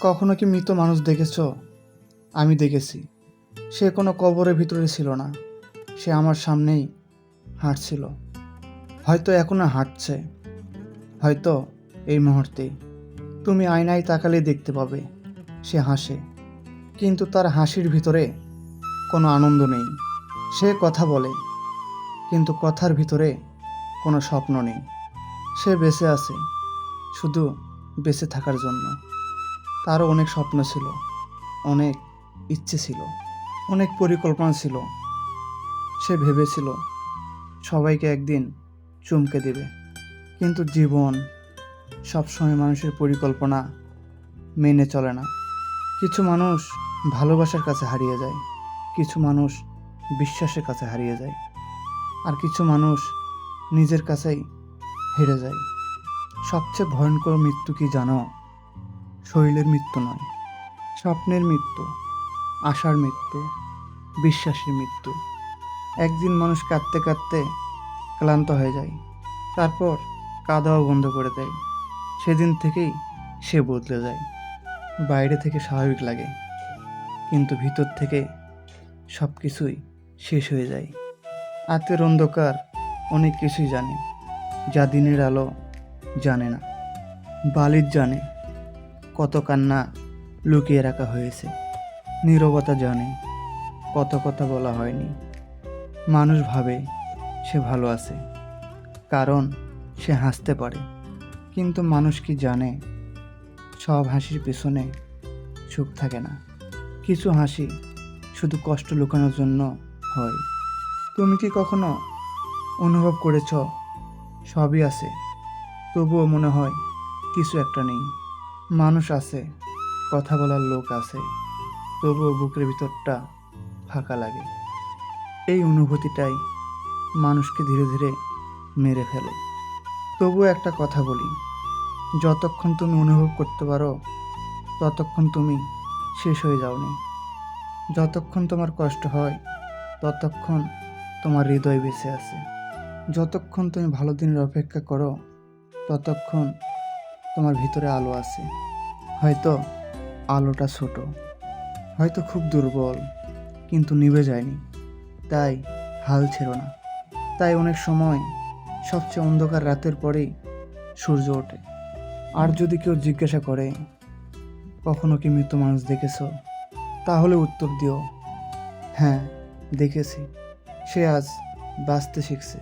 কখনো কি মৃত মানুষ দেখেছ? আমি দেখেছি। সে কোনো কবরের ভিতরে ছিল না, সে আমার সামনেই হাঁটছিল। হয়তো এখনো হাঁটছে, হয়তো এই মুহূর্তেই। তুমি আয়নায় তাকালেই দেখতে পাবে সে হাসে, কিন্তু তার হাসির ভিতরে কোনো আনন্দ নেই। সে কথা বলে, কিন্তু কথার ভিতরে কোনো স্বপ্ন নেই। সে বেঁচে আছে শুধু বেঁচে থাকার জন্য। তারও অনেক স্বপ্ন ছিল, অনেক ইচ্ছে ছিল, অনেক পরিকল্পনা ছিল। সে ভেবেছিল সবাইকে একদিন চমকে দেবে, কিন্তু জীবন সবসময় মানুষের পরিকল্পনা মেনে চলে না। কিছু মানুষ ভালোবাসার কাছে হারিয়ে যায়, কিছু মানুষ বিশ্বাসের কাছে হারিয়ে যায়, আর কিছু মানুষ নিজের কাছেই হেরে যায়। সবচেয়ে ভয়ঙ্কর মৃত্যু কি জানো? শরীরের মৃত্যু নয়, স্বপ্নের মৃত্যু, আশার মৃত্যু, বিশ্বাসের মৃত্যু। একদিন মানুষ কাঁদতে কাঁদতে ক্লান্ত হয়ে যায়, তারপর কাঁদাও বন্ধ করে দেয়। সেদিন থেকেই সে বদলে যায়। বাইরে থেকে স্বাভাবিক লাগে, কিন্তু ভিতর থেকে সব কিছুই শেষ হয়ে যায়। রাতের অন্ধকার অনেক কিছুই জানে, যা দিনের আলো জানে না। বালির জানে কত কান্না লুকিয়ে রাখা হয়েছে, নীরবতা জানে কত কথা বলা হয়নি। মানুষ ভাবে সে ভালো আছে, কারণ সে হাসতে পারে, কিন্তু মানুষ কি জানে সব হাসির পেছনে সুখ থাকে না। কিছু হাসি শুধু কষ্ট লুকানোর জন্য হয়। তুমি কি কখনো অনুভব করেছ সবই আছে, তবুও মনে হয় কিছু একটা নেই? মানুষ আছে, কথা বলার লোক আছে, তবুও বুকের ভিতরটা ফাঁকা লাগে। এই অনুভূতিটাই মানুষকে ধীরে ধীরে মেরে ফেলে। তবুও একটা কথা বলি, যতক্ষণ তুমি অনুভব করতে পারো ততক্ষণ তুমি শেষ হয়ে যাওনি। যতক্ষণ তোমার কষ্ট হয় ততক্ষণ তোমার হৃদয় বেঁচে আছে। যতক্ষণ তুমি ভালো দিনের অপেক্ষা করো ততক্ষণ তোমার ভিতরে আলো আছে। হয়তো আলোটা ছোট, হয়তো খুব দুর্বল, কিন্তু নিভে যায়নি, তাই হাল ছেড়ো না। তাই অনেক সময় সবচেয়ে অন্ধকার রাতের পরেই সূর্য ওঠে। আর যদি কেউ জিজ্ঞাসা করে কখনো কি মৃত মানুষ দেখেছো, তাহলে উত্তর দিও, হ্যাঁ দেখেছি। সে আজ বাঁচতে শিখছে।